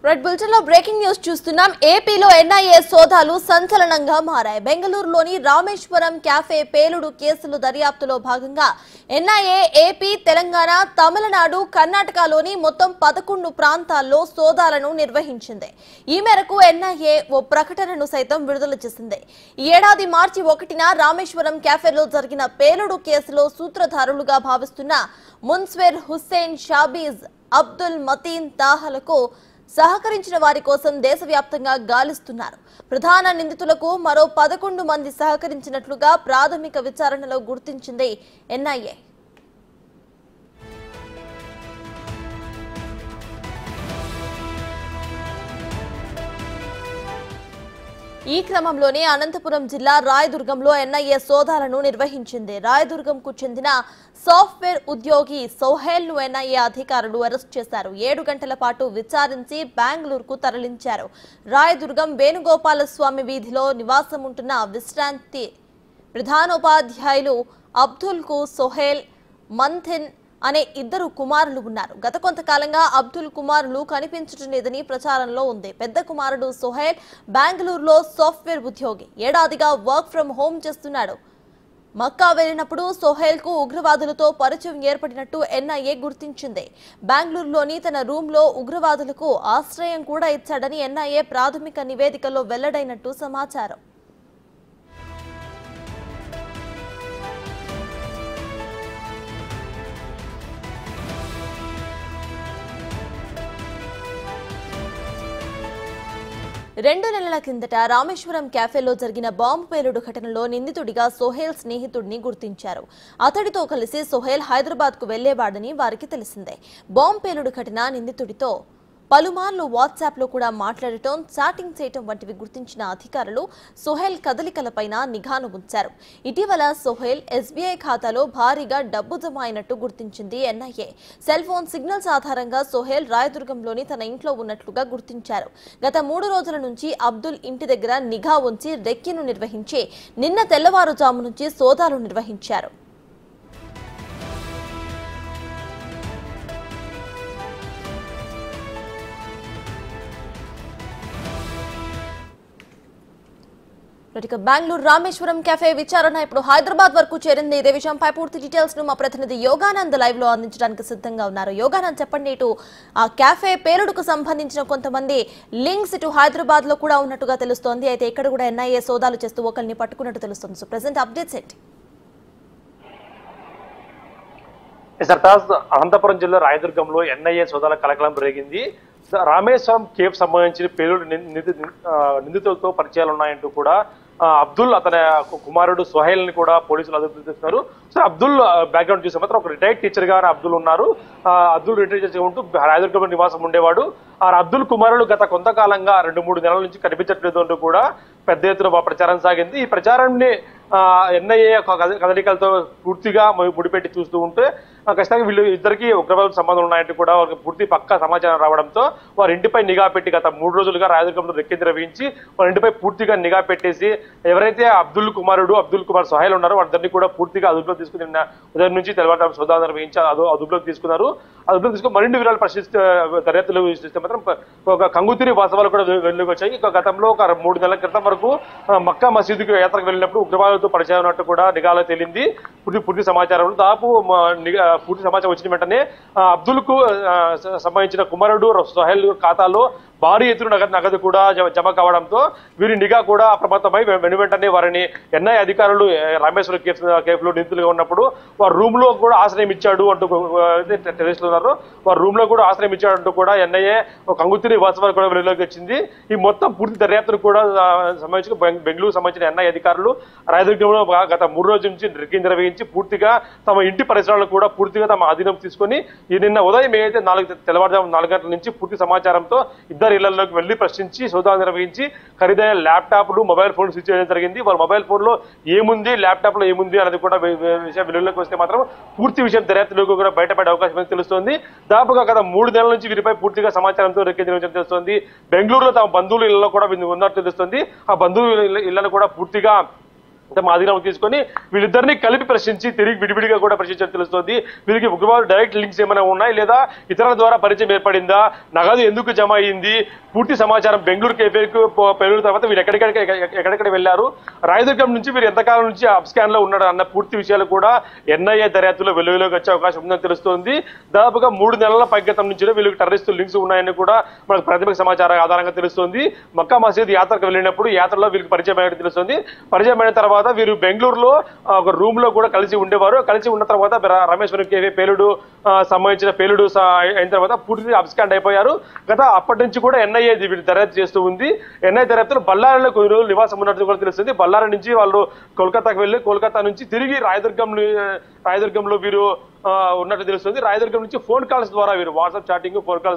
Red bulletin లో breaking news చూస్తున్నాం. ఏపీలో ఎన్ఐఏ సోదాలు సంచలనంగా మారాయి. బెంగళూరులోని రామేశ్వరం క్యాఫే పేలుడు కేసుల దర్యాప్తులో భాగంగా ఎన్ఐఏ ఏపీ, తెలంగాణ, తమిళనాడు, కర్ణాటకలోని మొత్తం 11 ప్రాంతాల్లో సోదాలను నిర్వహించింది. ఈ మేరకు ఎన్ఐఏ ఓ ప్రకటనను సైతం విడుదల చేసింది. ఈ ఏడాది మార్చి 1న రామేశ్వరం క్యాఫేలో జరిగిన పేలుడు కేసులో సూత్రధారులుగా భావిస్తున్న మున్స్వేర్ హుస్సేన్, షాబీజ్, అబ్దుల్ మతీన్ తాహలకు సహకరించిన వారి కోసం దేశవ్యాప్తంగా గాలిస్తున్నారు. ప్రధాన నిందితులకు మరో 11 మంది సహకరించినట్లుగా ప్రాథమిక విచారణలో గుర్తించింది ఎన్ఐఏ. ఈ క్రమంలోనే అనంతపురం జిల్లా రాయదుర్గంలో ఎన్ఐఏ సోదాలను నిర్వహించింది. రాయదుర్గంకు చెందిన సాఫ్ట్వేర్ ఉద్యోగి సోహెల్ ను ఎన్ఐఏ అధికారులు అరెస్ట్ చేశారు. 7 గంటల పాటు విచారించి బెంగళూరుకు తరలించారు. రాయదుర్గం వేణుగోపాలస్వామి వీధిలో నివాసం ఉంటున్న విశ్రాంతి ప్రధానోపాధ్యాయులు అబ్దుల్ కు సోహెల్, మంథిన్ అనే 2 కుమారులు ఉన్నారు. గత కొంతకాలంగా అబ్దుల్ కుమారులు కనిపించడం లేదని ప్రచారంలో ఉంది. పెద్ద కుమారుడు సోహెల్ బెంగళూరులో సాఫ్ట్వేర్ ఉద్యోగి. ఏడాదిగా వర్క్ ఫ్రం హోమ్ చేస్తున్నాడు. మక్కా వెళ్లినప్పుడు సోహెల్ కు ఉగ్రవాదులతో పరిచయం ఏర్పడినట్టు ఎన్ఐఏ గుర్తించింది. బెంగళూరులోని తన రూమ్ లో ఉగ్రవాదులకు ఆశ్రయం కూడా ఇచ్చాడని ఎన్ఐఏ ప్రాథమిక నివేదికలో వెల్లడైనట్టు సమాచారం. రెండు నెలల కిందట రామేశ్వరం క్యాఫేలో జరిగిన బాంబు పేలుడు ఘటనలో నిందితుడిగా సోహెల్ స్నేహితుడిని గుర్తించారు. అతడితో కలిసి సోహెల్ హైదరాబాద్ కు వెళ్లేవాడని వారికి తెలిసిందే. బాంబు పేలుడు ఘటన నిందితుడితో పలుమార్లు వాట్సాప్ లో కూడా మాట్లాడటం, చాటింగ్ చేయటం వంటివి గుర్తించిన అధికారులు సోహెల్ కదలికలపైన నిఘాను ఉంచారు. ఇటీవల సోహెల్ ఎస్బీఐ ఖాతాలో భారీగా డబ్బు జమ అయినట్టు గుర్తించింది ఎన్ఐఏ. సెల్ ఫోన్ సిగ్నల్స్ ఆధారంగా సోహెల్ రాయదుర్గంలోని తన ఇంట్లో ఉన్నట్లుగా గుర్తించారు. గత 3 రోజుల నుంచి అబ్దుల్ ఇంటి దగ్గర నిఘా ఉంచి రెక్కిను నిర్వహించి నిన్న తెల్లవారుజాము నుంచి సోదాలు నిర్వహించారు. బెంగళూరు రామేశ్వరం క్యాఫే విచారణ ఇప్పుడు హైదరాబాద్ వరకు చేరింది. ఇదే విషయంపై పూర్తి డీటెయిల్స్ ను మా ప్రతినిధి యోగానంద్ లైవ్ లో అందించడానికి సిద్ధంగా ఉన్నారు. యోగానంద్, చెప్పండి, ఇటు ఆ క్యాఫే పేలుడుకు సంబంధించిన కొంతమంది లింక్స్ ఇటు హైదరాబాద్ లో కూడా ఉన్నట్టుగా తెలుస్తోంది. అయితే ఇక్కడ కూడా ఎన్ఐఏ సోదాలు చేస్తూ ఒకరిని పట్టుకున్నట్టు తెలుస్తుంది. సో ప్రెసెంట్ అప్డేట్స్ ఏంటి? అనంతపురం జిల్లా రాయదుర్గంలో ఎన్ఐఏ సోదాల కలకలం రేగింది. రామేశ్వరం కేఫ్ సంబంధించిన పేలుడు నిందితులతో పరిచయాలు ఉన్నాయంటూ కూడా అబ్దుల్, అతని కుమారుడు సోహెల్ ని కూడా పోలీసులు అదుపులోకి తీసుకున్నారు. సో అబ్దుల్ బ్యాక్గ్రౌండ్ చూస్తే మాత్రం ఒక రిటైర్డ్ టీచర్ గా అబ్దుల్ ఉన్నారు. అబ్దుల్ రిటైర్డ్ టీచర్ ఉంటూ రాయదుర్గంలో నివాసం ఉండేవాడు. ఆ అబ్దుల్ కుమారుడు గత కొంతకాలంగా 2-3 నెలల నుంచి కనిపించట్లేదు అంటూ కూడా పెద్ద ఎత్తున ప్రచారం సాగింది. ఈ ప్రచారాన్ని ఎన్ఐఏ కదలికలతో పూర్తిగా ముడిపెట్టి చూస్తూ ఉంటే ఖచ్చితంగా వీళ్ళు ఇద్దరికి ఉగ్రవాదులకు సంబంధం ఉన్నాయంటూ కూడా వాళ్ళకి పూర్తి పక్కా సమాచారం రావడంతో వారి ఇంటిపై నిఘా పెట్టి గత 3 రోజులుగా రాయదుర్గంలో రెక్కి నిర్వహించి వారి ఇంటిపై పూర్తిగా నిఘా పెట్టేసి ఎవరైతే అబ్దుల్ కుమార్ సోహెల్ ఉన్నారో వారిద్దరిని కూడా పూర్తిగా అదుపులోకి తీసుకుని ఉదయం నుంచి తెల్లవారు సోదాలు నిర్వహించి అదుపులోకి తీసుకున్నారు. అదుపులోకి తీసుకుని మరిన్ని వివరాలు దర్యాప్తులు విశ్లేషిస్తే మాత్రం ఒక కంగుతిరి వాస్తవాలు కూడా వెలుగులోకి వచ్చాయి. గతంలో ఒక 3 నెలల క్రితం వరకు మక్కా మసీదుకి యాత్రకు వెళ్ళినప్పుడు ఉగ్రవాదులతో పరిచయం ఉన్నట్టు కూడా నిఘాలో తేలింది. పూర్తి సమాచారం దాదాపు పూర్తి సమాచారం వచ్చిన వెంటనే అబ్దుల్ కు సంబంధించిన కుమారుడు సోహెల్ ఖాతాలో భారీ ఎత్తున నగదు కూడా జమ కావడంతో వీరి నిఘా కూడా అప్రమత్తమై వెంటనే వారిని ఎన్ఐ అధికారులు రామేశ్వరం కేఫ్లో నిందితులుగా ఉన్నప్పుడు వారి రూమ్ లో కూడా ఆశ్రయం ఇచ్చాడు అంటూ టెర్రరిస్టులు ఉన్నారు. వారి రూమ్ లో కూడా ఆశ్రయం ఇచ్చాడు అంటూ కూడా ఎన్ఐఏ కంగుతిరి వాస్తవాలు కూడా వెలుగులోకి వచ్చింది. ఈ మొత్తం పూర్తి దర్యాప్తును కూడా సంబంధించి బెంగళూరు సంబంధించిన ఎన్ఐ అధికారులు రాయదుర్గంలో గత 3 రోజుల నుంచి రెక్కి నిర్వహించి పూర్తిగా తమ ఇంటి పరిసరాలను కూడా పూర్తిగా తమ అధీనం తీసుకుని నిన్న ఉదయం ఏదైతే తెల్లవారుజాము 4 గంటల నుంచి పూర్తి సమాచారంతో ఇద్దరు ఇళ్లలోకి వెళ్లి ప్రశ్నించి సోదాలు నిర్వహించి ఖరీదైన ల్యాప్టాప్లు, మొబైల్ ఫోన్ స్విచ్ చేయడం జరిగింది. వారి మొబైల్ ఫోన్ లో ఏముంది, ల్యాప్టాప్ లో ఏముంది అనేది కూడా విషయం వెలుగులోకి వస్తే మాత్రం పూర్తి విషయం దర్యాప్తులకు కూడా బయటపడే అవకాశం తెలుస్తోంది. దాదాపుగా గత 3 నెలల నుంచి వీరిపై పూర్తిగా సమాచారంతో రెక్కి నిర్వహించడం తెలుస్తోంది. బెంగళూరులో తమ బంధువుల ఇళ్లలో కూడా ఉన్నట్టు తెలుస్తుంది. ఆ బంధువుల ఇళ్లను కూడా పూర్తిగా మాదిరావు తీసుకొని వీళ్ళిద్దరిని కలిపి ప్రశ్నించి తిరిగి విడివిడిగా కూడా ప్రశ్నించడం తెలుస్తోంది. వీరికి ఉగ్రవాదులు డైరెక్ట్ లింక్స్ ఏమైనా ఉన్నాయి లేదా ఇతరుల ద్వారా పరిచయం ఏర్పడిందా, నగదు ఎందుకు జమ అయింది, పూర్తి సమాచారం బెంగళూరు కేఫేకు పెళ్ళిన తర్వాత వీరు ఎక్కడెక్కడ వెళ్లారు, రాయదుర్గం నుంచి వీరు ఎంతకాలం నుంచి అప్ స్కాన్ లో ఉన్నాడు అన్న పూర్తి విషయాలు కూడా ఎన్ఐఏ దర్యాప్తులో వెలుగులోకి వచ్చే అవకాశం ఉందని తెలుస్తోంది. దాదాపుగా 3 నెలల పైగతం నుంచి వీళ్ళకి టెర్రరిస్టు లింక్స్ ఉన్నాయని కూడా మనకు ప్రాథమిక సమాచారం ఆధారంగా తెలుస్తోంది. మక్కా మసీద్ యాత్రకు వెళ్ళినప్పుడు యాత్రలో వీరికి పరిచయం అయినట్టు తెలుస్తుంది. పరిచయం అయిన తర్వాత వీరు బెంగళూరులో ఒక రూమ్ లో కూడా కలిసి ఉండేవారు. కలిసి ఉన్న తర్వాత రామేశ్వరం కేఫే పేలుడు సంబంధించిన పేలుడు అయిన తర్వాత పూర్తి అబ్స్కాండ్ అయిపోయారు. అప్పటి నుంచి కూడా ఎన్ఐఏ వీళ్ళు దర్యాప్తు చేస్తూ ఉంది. ఎన్ఐఏ దర్యాప్తులో బళ్ళారిలో కొన్ని రోజులు నివాసం ఉన్నట్టు కూడా తెలుస్తుంది. బళ్ళారి నుంచి వాళ్ళు కోల్కతాకు వెళ్ళి కోల్కతా నుంచి తిరిగి రాయదుర్గంలో వీరు ఉన్నట్టు తెలుస్తుంది. రాయదుర్గం నుంచి ఫోన్ కాల్స్ ద్వారా వీరు వాట్సాప్ చాటింగ్ ఫోన్ కాల్స్